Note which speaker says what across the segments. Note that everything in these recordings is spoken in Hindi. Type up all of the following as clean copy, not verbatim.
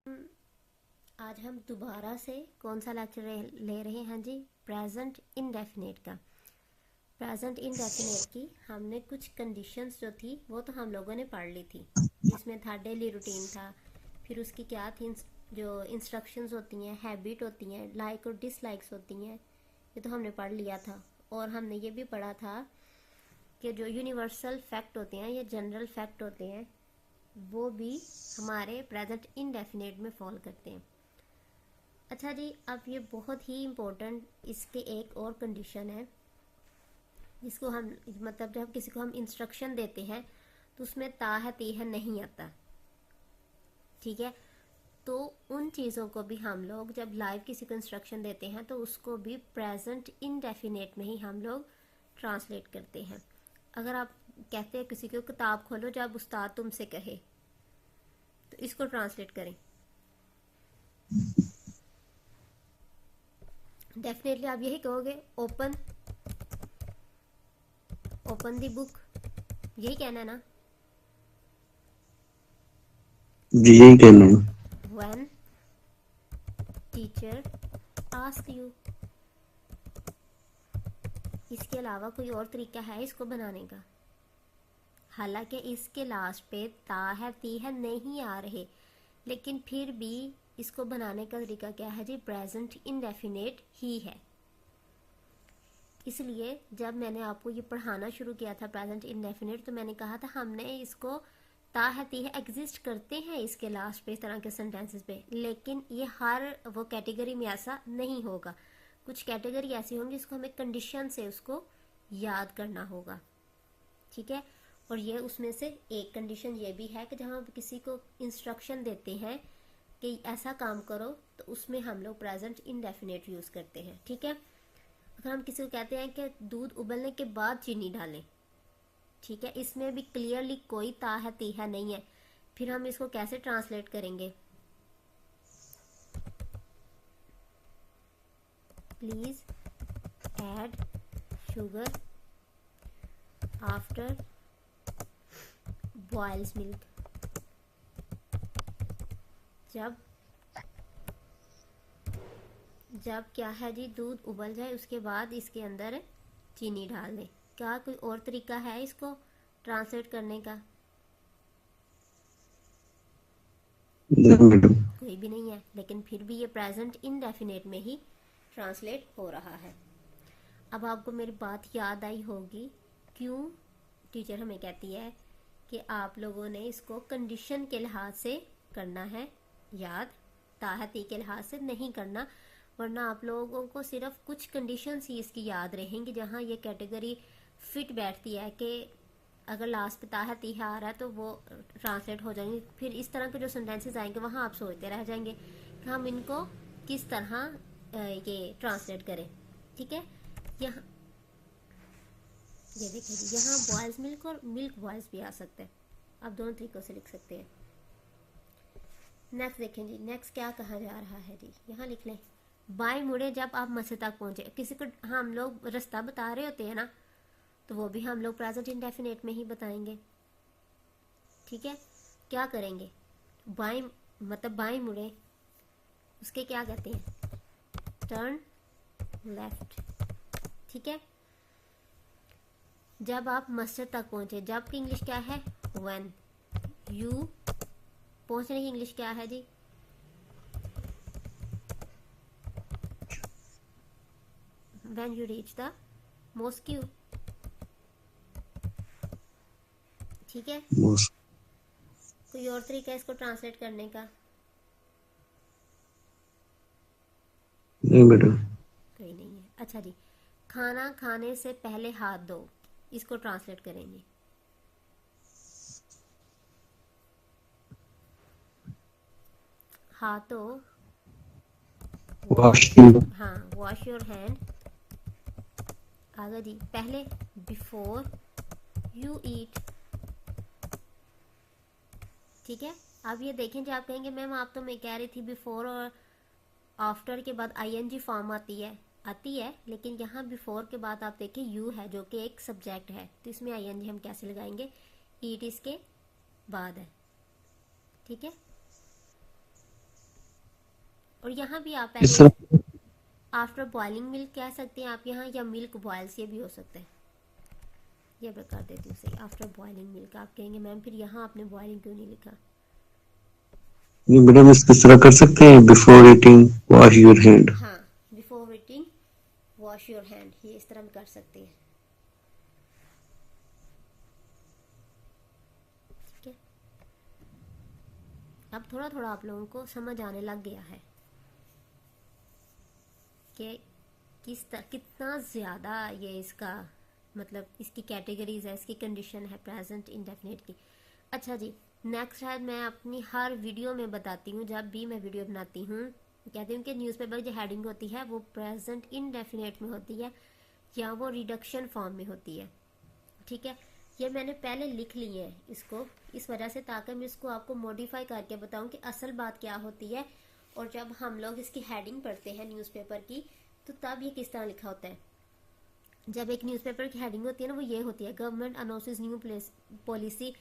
Speaker 1: आज हम दोबारा से कौन सा लेक्चर ले रहे हैं जी? प्रेजेंट इंडेफिनेट का। प्रेजेंट इंडेफिनेट की हमने कुछ कंडीशंस जो थी वो तो हम लोगों ने पढ़ ली थी, जिसमें था डेली रूटीन था, फिर उसकी क्या थी, जो इंस्ट्रक्शंस होती हैं, हैबिट होती हैं, लाइक और डिसलाइक्स होती हैं, ये तो हमने पढ़ लिया था। और हमने ये भी पढ़ा था कि जो यूनिवर्सल फैक्ट होते हैं या जनरल फैक्ट होते हैं वो भी हमारे प्रेजेंट इंडेफिनेट में फॉल करते हैं। अच्छा जी, अब ये बहुत ही इम्पोर्टेंट, इसके एक और कंडीशन है जिसको हम मतलब जब किसी को हम इंस्ट्रक्शन देते हैं तो उसमें ता है ती है नहीं आता। ठीक है, तो उन चीज़ों को भी हम लोग जब लाइव किसी को इंस्ट्रक्शन देते हैं तो उसको भी प्रेजेंट इंडेफिनेट में ही हम लोग ट्रांसलेट करते हैं। अगर आप कहते हैं किसी को किताब खोलो जब उस्ताद तुमसे कहे, तो इसको ट्रांसलेट करें। डेफिनेटली आप यही कहोगे, ओपन ओपन दी बुक, यही कहना है ना?
Speaker 2: जी यही कहना है।
Speaker 1: When teacher ask you. इसके अलावा कोई और तरीका है इसको बनाने का? हालांकि इसके लास्ट पे ता है ती है नहीं आ रहे, लेकिन फिर भी इसको बनाने का तरीका क्या है जी? प्रेजेंट इंडेफिनेट ही है। इसलिए जब मैंने आपको ये पढ़ाना शुरू किया था प्रेजेंट इंडेफिनेट, तो मैंने कहा था हमने इसको ता है ती है एग्जिस्ट करते हैं इसके लास्ट पे इस तरह के सेंटेंसेस पे, लेकिन ये हर वो कैटेगरी में ऐसा नहीं होगा। कुछ कैटेगरी ऐसी होंगी जिसको हमें कंडीशन से उसको याद करना होगा। ठीक है, और ये उसमें से एक कंडीशन ये भी है कि जब हम किसी को इंस्ट्रक्शन देते हैं कि ऐसा काम करो, तो उसमें हम लोग प्रेजेंट इंडेफिनेट यूज करते हैं। ठीक है, अगर हम किसी को कहते हैं कि दूध उबलने के बाद चीनी डालें, ठीक है, इसमें भी क्लियरली कोई ता है ती है नहीं है, फिर हम इसको कैसे ट्रांसलेट करेंगे? Please add sugar after boils milk. जब जब क्या है जी, दूध उबल जाए उसके बाद इसके अंदर चीनी डाल दें। क्या कोई और तरीका है इसको ट्रांसलेट करने का?
Speaker 2: नहीं मैडम।
Speaker 1: कोई भी नहीं है, लेकिन फिर भी ये प्रेजेंट इनडेफिनेट में ही ट्रांसलेट हो रहा है। अब आपको मेरी बात याद आई होगी क्यों टीचर हमें कहती है कि आप लोगों ने इसको कंडीशन के लिहाज से करना है याद, ताहती के लिहाज से नहीं करना, वरना आप लोगों को सिर्फ कुछ कंडीशंस ही इसकी याद रहेंगी जहाँ ये कैटेगरी फिट बैठती है कि अगर लास्ट पे ताहा तीहा आ रहा है तो वो ट्रांसलेट हो जाएंगे। फिर इस तरह के जो सेंटेंसेस आएंगे वहाँ आप सोचते रह जाएंगे कि हम इनको किस तरह ये ट्रांसलेट करें। ठीक है, यहाँ ये देखिए जी, यहाँ बॉयल्स मिल्क और मिल्क बॉयल्स भी आ सकते हैं, आप दोनों तरीकों से लिख सकते हैं। नेक्स्ट देखें जी, नेक्स्ट क्या कहा जा रहा है जी, यहाँ लिख लें, बाएं मुड़े जब आप मस्जिद तक पहुंचे। किसी को हम लोग रास्ता बता रहे होते हैं ना, तो वो भी हम लोग प्रेजेंट इंडेफिनेट में ही बताएंगे। ठीक है, क्या करेंगे? बाएं मतलब बाएं मुड़े, उसके क्या कहते हैं? Turn left. ठीक है, जब आप मस्जिद तक पहुंचे, जब की इंग्लिश क्या है? व्हेन। यू पहुंचने की इंग्लिश क्या है जी? When you reach the mosque. ठीक है, कोई और तरीका है इसको ट्रांसलेट करने का?
Speaker 2: नहीं मैडम।
Speaker 1: कोई नहीं है। अच्छा जी, खाना खाने से पहले हाथ धो, इसको ट्रांसलेट करेंगे। हाथों वॉश,
Speaker 2: वॉशिंग।
Speaker 1: हाँ वॉश योर हैंड। आगे जी, पहले बिफोर यू ईट। ठीक है, अब ये देखें जो आप कहेंगे मैम आप तो मैं कह रही थी बिफोर और आफ्टर के बाद आईएनजी फॉर्म आती है, लेकिन यहाँ बिफोर के बाद आप देखें यू है जो कि एक सब्जेक्ट है, तो इसमें आईएनजी हम कैसे लगाएंगे? ईट इसके बाद है। ठीक है, और यहाँ भी आप
Speaker 2: इस
Speaker 1: पहले
Speaker 2: तरह
Speaker 1: आफ्टर बॉइलिंग मिल्क कह सकते हैं आप यहाँ, या मिल्क बॉयल्स ये भी हो सकता है। ये मैं कर देती हूँ सही, आफ्टर बॉइलिंग मिल्क। आप कहेंगे मैम फिर यहाँ आपने बॉइलिंग क्यों नहीं लिखा।
Speaker 2: ये मैडम इस किस तरह कर सकते हैं, before eating wash your hand.
Speaker 1: हाँ, before eating wash your hand, ये इस तरह हम कर सकते हैं। ठीक है, अब थोड़ा थोड़ा आप लोगों को समझ आने लग गया है कि कितना ज़्यादा ये इसका मतलब इसकी कैटेगरीज है, इसकी कंडीशन है प्रेजेंट इंडेफिनिट की। अच्छा जी, नेक्स्ट है, मैं अपनी हर वीडियो में बताती हूँ, जब भी मैं वीडियो बनाती हूँ कहती हूँ कि न्यूज़पेपर जो हेडिंग होती है वो प्रेजेंट इंडेफिनिट में होती है या वो रिडक्शन फॉर्म में होती है। ठीक है, ये मैंने पहले लिख ली है इसको इस वजह से, ताकि मैं इसको आपको मॉडिफाई करके बताऊं कि असल बात क्या होती है। और जब हम लोग इसकी हेडिंग पढ़ते हैं न्यूज़पेपर की, तो तब ये किस तरह लिखा होता है। जब एक न्यूज़पेपर की हेडिंग होती है ना, वो ये होती है, government announces new policy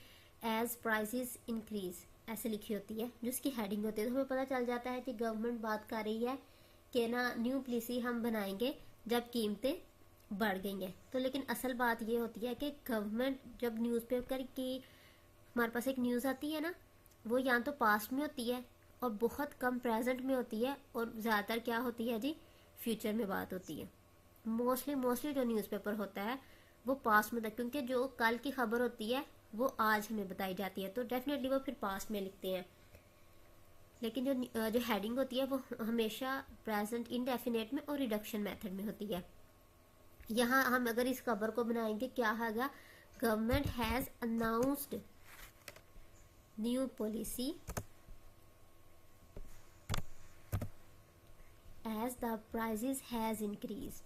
Speaker 1: as prices increase, ऐसे लिखी होती है जो इसकी हेडिंग होती है। तो हमें पता चल जाता है कि गवर्नमेंट बात कर रही है कि ना न्यू पॉलिसी हम बनाएंगे जब कीमतें बढ़ गई हैं। तो लेकिन असल बात ये होती है कि गवर्नमेंट जब न्यूज़पेपर की हमारे पास एक न्यूज़ आती है ना, वो या तो पास्ट में होती है और बहुत कम प्रेजेंट में होती है, और ज़्यादातर क्या होती है जी, फ्यूचर में बात होती है। मोस्टली जो न्यूज़पेपर होता है वो पास्ट में था, क्योंकि जो कल की खबर होती है वो आज हमें बताई जाती है, तो डेफिनेटली वो फिर पास्ट में लिखते हैं। लेकिन जो हेडिंग होती है वो हमेशा प्रेजेंट इंडेफिनेट में और रिडक्शन मेथड में होती है। यहाँ हम अगर इस खबर को बनाएंगे, क्या होगा, government has announced new policy as the prices has increase,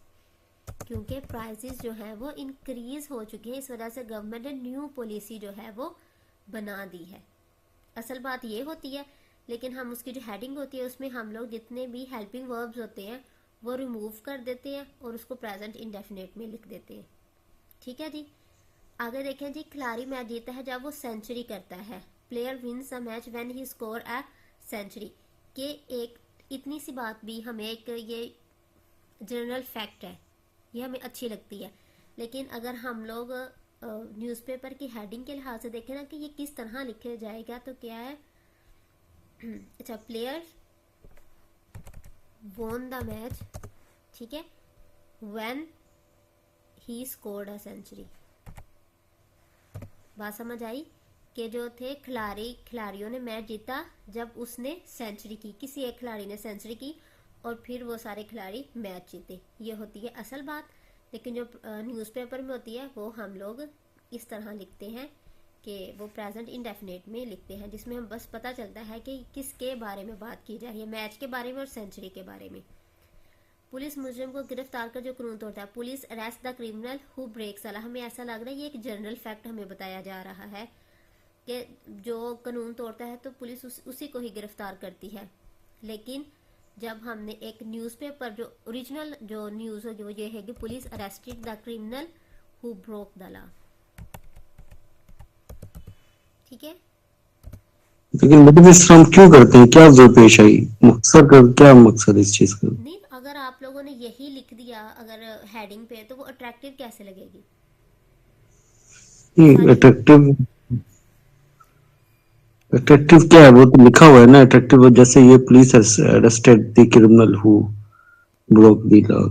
Speaker 1: क्योंकि प्राइजेस जो है वो इंक्रीज हो चुके हैं, इस वजह से गवर्नमेंट ने न्यू पॉलिसी जो है वो बना दी है। असल बात ये होती है, लेकिन हम उसकी जो हेडिंग होती है उसमें हम लोग जितने भी हेल्पिंग वर्ब्स होते हैं वो रिमूव कर देते हैं और उसको प्रेजेंट इंडेफिनेट में लिख देते हैं। ठीक है जी, आगे देखें जी, खिलाड़ी मैच जीता है जब वो सेंचुरी करता है। Player wins a match when he score a century. के एक इतनी सी बात भी हमें एक ये जनरल फैक्ट है, ये हमें अच्छी लगती है। लेकिन अगर हम लोग न्यूज़पेपर की हेडिंग के लिहाज से देखें ना कि ये किस तरह लिखे जाएगा, तो क्या है, अच्छा, प्लेयर वोन द मैच, ठीक है, when he scored a century. बात समझ आई कि जो थे खिलाड़ियों ने मैच जीता जब उसने सेंचुरी की, किसी एक खिलाड़ी ने सेंचुरी की और फिर वो सारे खिलाड़ी मैच जीते, ये होती है असल बात। लेकिन जो न्यूज़पेपर में होती है वो हम लोग इस तरह लिखते हैं कि वो प्रेजेंट इंडेफिनेट में लिखते हैं, जिसमें हम बस पता चलता है कि किसके बारे में बात की जा रही है, मैच के बारे में और सेंचुरी के बारे में। पुलिस मुजरिम को गिरफ्तार कर जो कानून तोड़ता है, police arrest the criminal who breaks the law. हमें ऐसा लग रहा है ये एक जनरल फैक्ट हमें बताया जा रहा है कि जो कानून तोड़ता है तो पुलिस उसी को ही गिरफ्तार करती है। लेकिन जब हमने एक न्यूज़पेपर जो ओरिजिनल जो न्यूज़ हो जो ये है कि police arrested the criminal who broke the law. ठीक है,
Speaker 2: लेकिन मैडम इस तरह हम क्यों करते हैं, क्या जो पेश आई, मकसद का क्या मकसद इस चीज का।
Speaker 1: नहीं, अगर आप लोगों ने यही लिख दिया अगर हेडिंग पे, तो वो अट्रैक्टिव कैसे लगेगी सारी।
Speaker 2: अट्रैक्टिव, अट्रैक्टिव क्या है, वो तो लिखा हुआ है ना अट्रैक्टिव, जैसे ये police arrested the criminal who broke the law,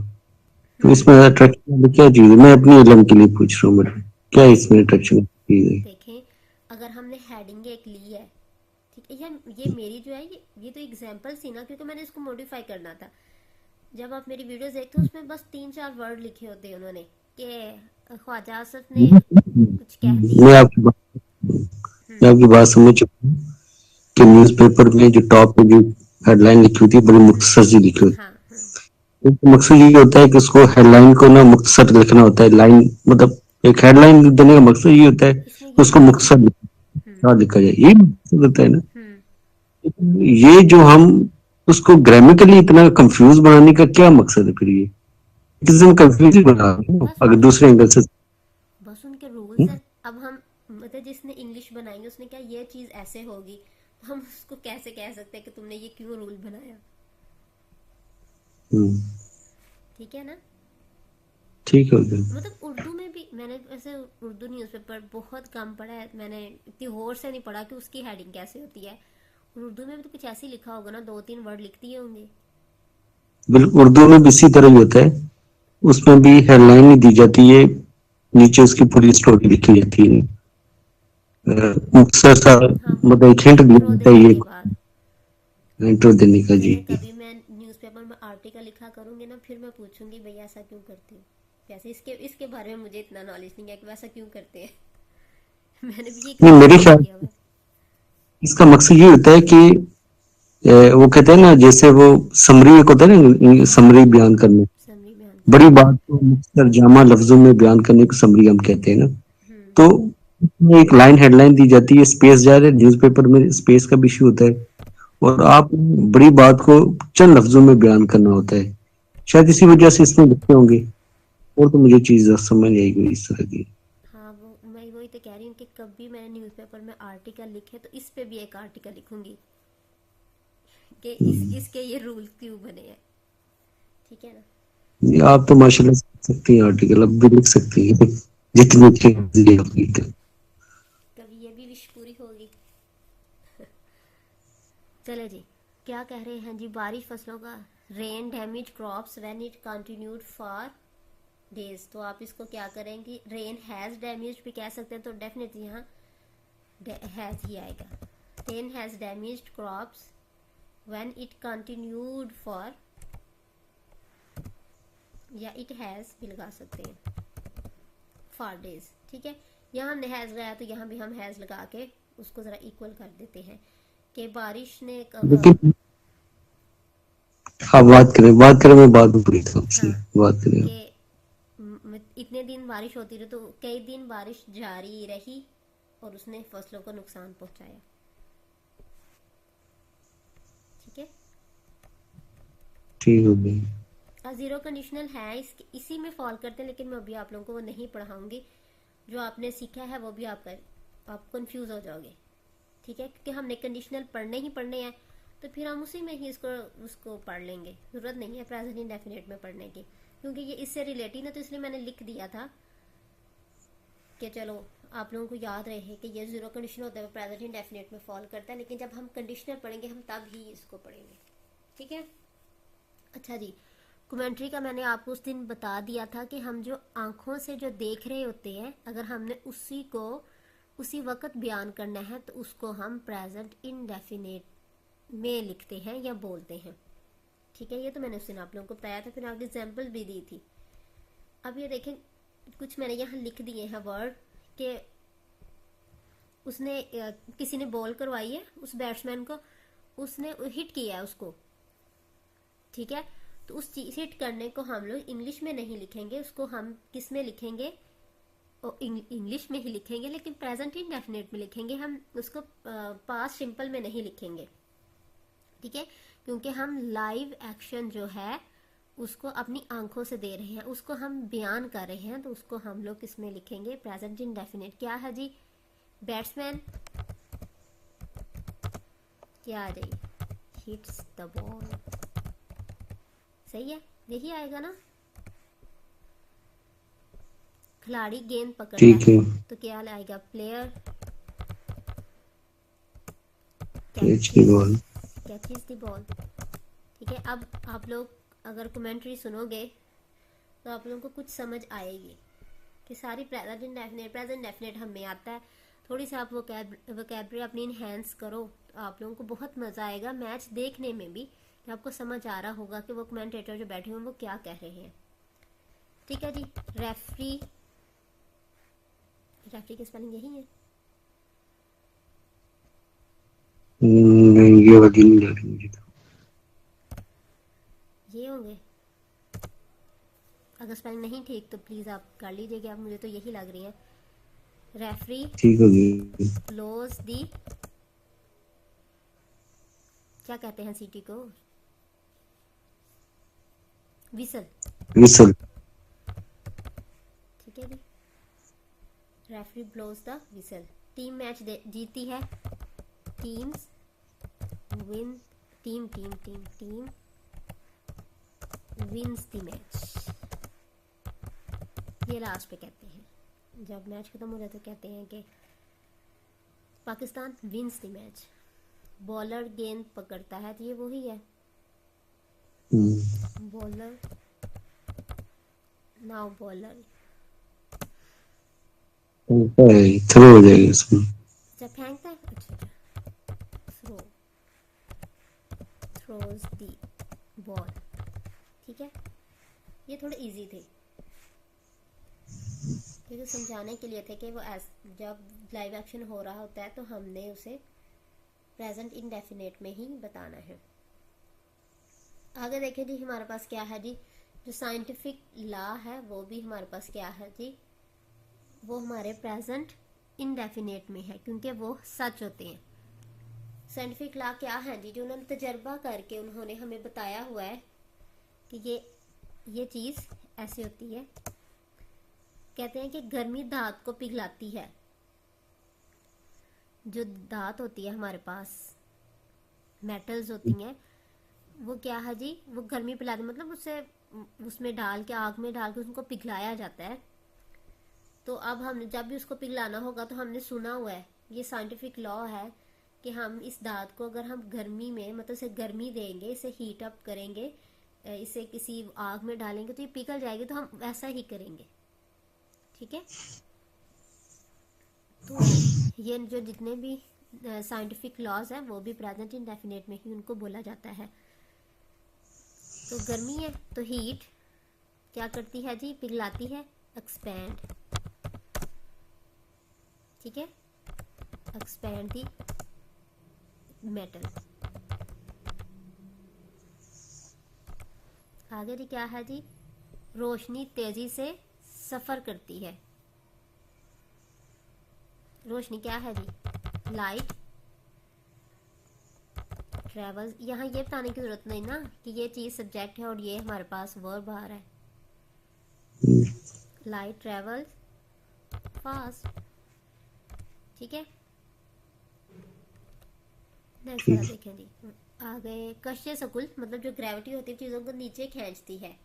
Speaker 2: तो इसमें अट्रैक्टिव वाली क्या चीज है, मैं अपनी इलम के लिए पूछ रहा हूँ मैडम, क्या इसमें अट्रैक्शन की गई।
Speaker 1: देखें, अगर हमने हेडिंग एक ली है, ठीक है, ये मेरी जो है ये तो एग्जांपल सी ना, क्योंकि मैंने इसको मॉडिफाई करना था। जब आप मेरी वीडियोस देखते हो उसमें बस 3-4 वर्ड लिखे होते हैं उन्होंने कि ख्वाजा आसफ ने कुछ कह
Speaker 2: मैं
Speaker 1: दिया।
Speaker 2: आपकी बात
Speaker 1: हम्म,
Speaker 2: मैं आपकी बात समझ चुका हूँ कि न्यूज़पेपर में जो टॉप पे जो हेडलाइन लिखी होती है बड़ी मुख्तसर सी लिखी होती
Speaker 1: हाँ हाँ,
Speaker 2: है, तो मकसद ये होता है कि उसको हेडलाइन को ना मुख्तसर लिखना होता है, लाइन मतलब एक हेडलाइन देने का मकसद ये होता है
Speaker 1: इसमें
Speaker 2: कि
Speaker 1: ये
Speaker 2: उसको
Speaker 1: है।
Speaker 2: मुख्तसर
Speaker 1: हम्म
Speaker 2: लिखा जाए, ये मकसद होता है ना।
Speaker 1: हम्म,
Speaker 2: ये जो हम उसको ग्रामेटिकली इतना कंफ्यूज बनाने का क्या मकसद है फिर, ये किसी हम कंफ्यूज ही बना रहे हैं
Speaker 1: बस
Speaker 2: अगर
Speaker 1: उनके
Speaker 2: दूसरे एंगल से।
Speaker 1: बस उनके रूल्स है। अब हम मतलब जिसने इंग्लिश बनाई उसने क्या ये चीज़ ऐसे होगी, तो हम उसको कैसे कह सकते हैं कि तुमने ये क्यों रूल बनाया।
Speaker 2: हम्म,
Speaker 1: ठीक है ना।
Speaker 2: ठीक है उधर।
Speaker 1: मतलब उर्दू में भी मैंने वैसे उर्दू न्यूज़पेपर बहुत कम पढ़ा है, मैंने इतनी गौर से नहीं पढ़ा कि उसकी हेडिंग कैसे होती है। उर्दू में भी तो कुछ ऐसे ही लिखा होगा ना, 2-3 वर्ड लिख दिए होंगे।
Speaker 2: बिल्कुल उर्दू में भी इसी तरह ही होता है, उसमें भी हेडलाइन ही दी जाती है, नीचे उसकी पूरी स्टोरी लिखी जाती है। मुख्तसर सा
Speaker 1: हाँ,
Speaker 2: मतलब एक हिंट दिया
Speaker 1: इंट्रो
Speaker 2: जाता है
Speaker 1: देने
Speaker 2: ये
Speaker 1: के बाद।
Speaker 2: इंट्रो देने का जी।
Speaker 1: जैसे कभी मैं न्यूज़पेपर में आर्टिकल लिखा करूंगी ना, फिर मैं पूछूंगी भैया ऐसा क्यों करते हैं। वैसे इसके इसके बारे में मुझे इतना नॉलेज नहीं है कि वैसा क्यों करते हैं। मैंने भी ये
Speaker 2: नहीं
Speaker 1: कभी
Speaker 2: मेरे
Speaker 1: नोटिस
Speaker 2: ख्याल
Speaker 1: किया हुआ है।
Speaker 2: इसका मकसद ये होता है कि वो कहते हैं ना, जैसे वो समरी एक होता है ना,
Speaker 1: हाँ,
Speaker 2: समरी बयान करना,
Speaker 1: समरी बयान
Speaker 2: बड़ी
Speaker 1: करना।
Speaker 2: बात को मुख्तसर जामा लफ्जों में बयान करने को समरी हम कहते हैं ना।
Speaker 1: हम्म।
Speaker 2: तो उसमें एक लाइन हेडलाइन दी जाती है, स्पेस जा रहे न्यूज़पेपर में स्पेस का भी इशू होता है, और आप बड़ी बात को चंद लफ्जों में बयान करना होता है, शायद इसी वजह से इसमें लिखते होंगे। और तो मुझे चीज समझ नहीं आई कोई इस तरह की।
Speaker 1: हाँ, वो मैं वही तो कह रही हूँ कि कभी मैं न्यूज़पेपर में आर्टिकल लिखे तो इस पे भी एक आर्टिकल लिखूंगी कि इसके ये रूल क्यों बने हैं। ठीक है ना।
Speaker 2: आप तो माशाल्लाह लिख सकती हैं आर्टिकल, अब भी लिख सकती हैं जितनी अच्छी है आपकी तो।
Speaker 1: कभी ये भी विश पूरी होगी। चले जी, क्या कह रहे हैं जी, बारिश फसलों का, rain damage crops when it continued for days. तो आप इसको क्या करेंगे, रेन हैज डैमेज भी कह सकते हैं, तो डेफिनेटली यहाँ हैज ही आएगा। Rain has damaged crops when it continued for, या इट हैज भी लगा सकते हैं, फॉर डेज। ठीक है, यहाँ हमने हैज लगाया तो यहाँ भी हम हैज लगा के उसको जरा इक्वल कर देते हैं कि बारिश ने
Speaker 2: लेकिन आप बात करें, मैं बात पूरी था आपसे,
Speaker 1: हाँ,
Speaker 2: बात करें।
Speaker 1: कि इतने दिन बारिश होती रही, तो कई दिन बारिश जारी रही और उसने फसलों को नुकसान पहुंचाया। ठीक है।
Speaker 2: ठीक हो गई।
Speaker 1: जीरो कंडीशनल है, इसी में फॉल करते हैं, लेकिन मैं अभी आप लोगों को वो नहीं पढ़ाऊंगी। जो आपने सीखा है वो भी आप कंफ्यूज हो जाओगे। ठीक है, क्योंकि हमने कंडीशनल पढ़ने ही पढ़ने हैं, तो फिर हम उसी में ही इसको उसको पढ़ लेंगे, जरूरत नहीं है प्रेजेंट इंडेफिनिट में पढ़ने की, क्योंकि ये इससे रिलेटेड है, तो इसलिए मैंने लिख दिया था कि चलो आप लोगों को याद रहे कि ये जीरो कंडीशन होता है, प्रेजेंट इंडेफिनिट में फॉल करता है, लेकिन जब हम कंडीशनल पढ़ेंगे हम तब ही इसको पढ़ेंगे। ठीक है। अच्छा जी, कमेंट्री का मैंने आपको उस दिन बता दिया था कि हम जो आंखों से जो देख रहे होते हैं, अगर हमने उसी को उसी वक्त बयान करना है तो उसको हम प्रेजेंट इनडेफिनेट में लिखते हैं या बोलते हैं। ठीक है, ये तो मैंने उस दिन आप लोगों को बताया था, फिर आगे एग्जाम्पल भी दी थी। अब ये देखें, कुछ मैंने यहाँ लिख दिए हैं वर्ड कि उसने किसी ने बॉल करवाई है उस बैट्समैन को, उसने हिट किया है उसको। ठीक है, तो उस चीज हिट करने को हम लोग इंग्लिश में नहीं लिखेंगे, उसको हम किस में लिखेंगे, इंग्लिश में ही लिखेंगे, लेकिन प्रेजेंट इंडेफिनिट में लिखेंगे हम उसको, पास्ट सिंपल में नहीं लिखेंगे। ठीक है, क्योंकि हम लाइव एक्शन जो है उसको अपनी आंखों से दे रहे हैं, उसको हम बयान कर रहे हैं, तो उसको हम लोग किसमें लिखेंगे, प्रेजेंट इंडेफिनिट। क्या है जी, बैट्समैन क्या आ जाएगी, हिट्स द बॉल। सही है, यही आएगा ना। खिलाड़ी गेंद पकड़ता
Speaker 2: ठीक
Speaker 1: है,
Speaker 2: है।
Speaker 1: तो क्या आएगा, प्लेयर
Speaker 2: कैच की
Speaker 1: catches
Speaker 2: ball.
Speaker 1: Catches the ball. ठीक है, अब आप लोग अगर कमेंट्री सुनोगे तो आप लोगों को कुछ समझ आएगी कि सारी प्रेजेंट डेफिनेट हमें आता है। थोड़ी सी आप वोकैबलरी अपनी इनहेंस करो तो आप लोगों को बहुत मज़ा आएगा मैच देखने में भी, कि आपको समझ आ रहा होगा कि वो कमेंटेटर जो बैठे हुए हैं वो क्या कह रहे हैं। ठीक है जी, रेफरी, रेफरी की स्पेलिंग यही है।
Speaker 2: नहीं ये वाली नहीं लग रही मुझे तो।
Speaker 1: ये होंगे, अगर स्पेलिंग नहीं ठीक तो प्लीज़ आप कर लीजिएगा, आप मुझे तो यही लग रही है। रेफरी
Speaker 2: ठीक हो गई।
Speaker 1: ब्लोज दी, क्या कहते हैं सीटी को, विसल।
Speaker 2: विसल।
Speaker 1: ठीक है जी, referee blows the whistle. Team match जीती है, teams win, team team team team wins the match, ये लास्ट पे कहते हैं जब मैच खत्म हो जाए तो कहते हैं कि Pakistan wins the match. Bowler गेंद पकड़ता है तो ये वही है बॉलर। नाउ बॉलर
Speaker 2: थ्रो हो जाएगी इसमें।
Speaker 1: जब फेंकता है, अच्छा थ्रो, थ्रोज दी बॉल। ठीक है, ये थोड़े इजी थे क्योंकि समझाने के लिए थे कि वो जब लाइव एक्शन हो रहा होता है तो हमने उसे प्रेजेंट इंडेफिनेट में ही बताना है। आगे देखें जी, हमारे पास क्या है जी, जो साइंटिफिक लॉ है वो भी हमारे पास क्या है जी, वो हमारे प्रेजेंट इंडेफिनेट में है क्योंकि वो सच होते हैं। साइंटिफिक लॉ क्या है जी, जो उन्होंने तजर्बा करके उन्होंने हमें बताया हुआ है कि ये चीज़ ऐसे होती है। कहते हैं कि गर्मी धात को पिघलाती है। जो धात होती है हमारे पास, मेटल्स होती हैं, वो क्या है जी, वो गर्मी पिलाती, मतलब उसमें डाल के, आग में डाल के उनको पिघलाया जाता है। तो अब हम जब भी उसको पिघलाना होगा तो हमने सुना हुआ है, ये साइंटिफिक लॉ है कि हम इस धात को अगर हम गर्मी में, मतलब इसे गर्मी देंगे, इसे हीट अप करेंगे, इसे किसी आग में डालेंगे तो ये पिघल जाएगी, तो हम वैसा ही करेंगे। ठीक है, तो ये जो जितने भी साइंटिफिक लॉज हैं वो भी प्रेजेंट इंडेफिनेट में ही उनको बोला जाता है। तो गर्मी है तो हीट क्या करती है जी, पिघलाती है, एक्सपैंड। ठीक है, एक्सपैंड दी मेटल। आगे जी क्या है जी, रोशनी तेजी से सफर करती है। रोशनी क्या है जी, लाइट ट्रेवल्स। यहाँ ये बताने की जरूरत नहीं ना कि ये चीज सब्जेक्ट है और ये हमारे पास वर्ब आ रहा है। Light travels fast. ठीक है, नेक्स्ट वाला देखें जी। आगे कश्य सकुल, मतलब जो ग्रेविटी होती है चीजों को नीचे खींचती है।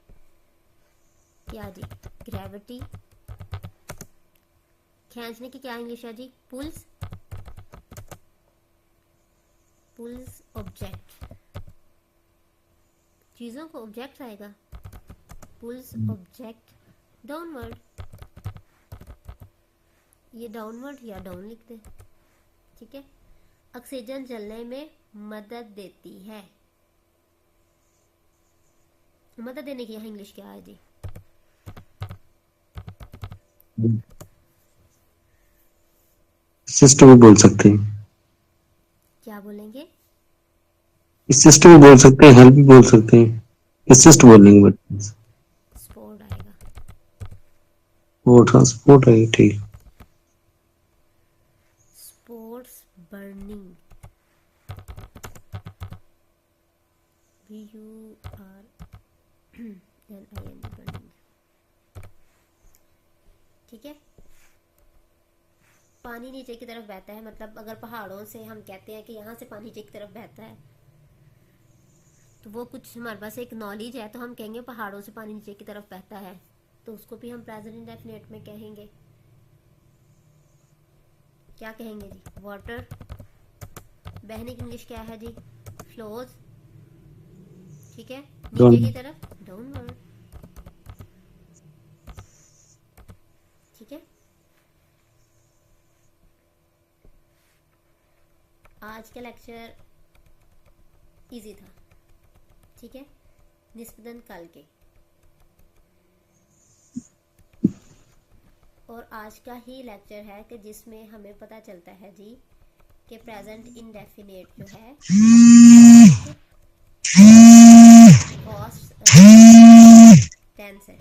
Speaker 1: क्या जी, ग्रेविटी। खींचने की क्या इंग्लिश है जी, पुल्स। पुल्स ऑब्जेक्ट, चीजों को ऑब्जेक्ट आएगा, पुल्स ऑब्जेक्ट डाउनवर्ड। ये डाउनवर्ड या डाउन लिख दे। ठीक है, ऑक्सीजन जलने में मदद देती है। मदद देने की यहाँ इंग्लिश क्या है जी,
Speaker 2: सिस्टम भी बोल सकते हैं।
Speaker 1: क्या बोलेंगे,
Speaker 2: सिस्टम भी बोल सकते हैं, हेल्प भी बोल सकते हैं, असिस्ट बोलेंगे। बट
Speaker 1: स्पोर्ट आएगा,
Speaker 2: वो ट्रांसपोर्ट है, ठीक।
Speaker 1: Sports burning, BURNING, burning. ठीक है, पानी नीचे की तरफ बहता है, मतलब अगर पहाड़ों से हम कहते हैं कि यहाँ से पानी नीचे की तरफ बहता है तो वो कुछ हमारे पास एक नॉलेज है, तो हम कहेंगे पहाड़ों से पानी नीचे की तरफ बहता है, तो उसको भी हम प्रेजेंट इंडेफिनिट में कहेंगे। क्या कहेंगे जी, वाटर। बहने की इंग्लिश क्या है जी, फ्लोज। ठीक है, नीचे की तरफ डाउनवर्ड। ठीक है, आज का लेक्चर इजी था। ठीक है, निस्बतन कल के। और आज का ही लेक्चर है कि जिसमें हमें पता चलता है जी कि प्रेजेंट इंडेफिनेट जो है पास्ट टेंस है।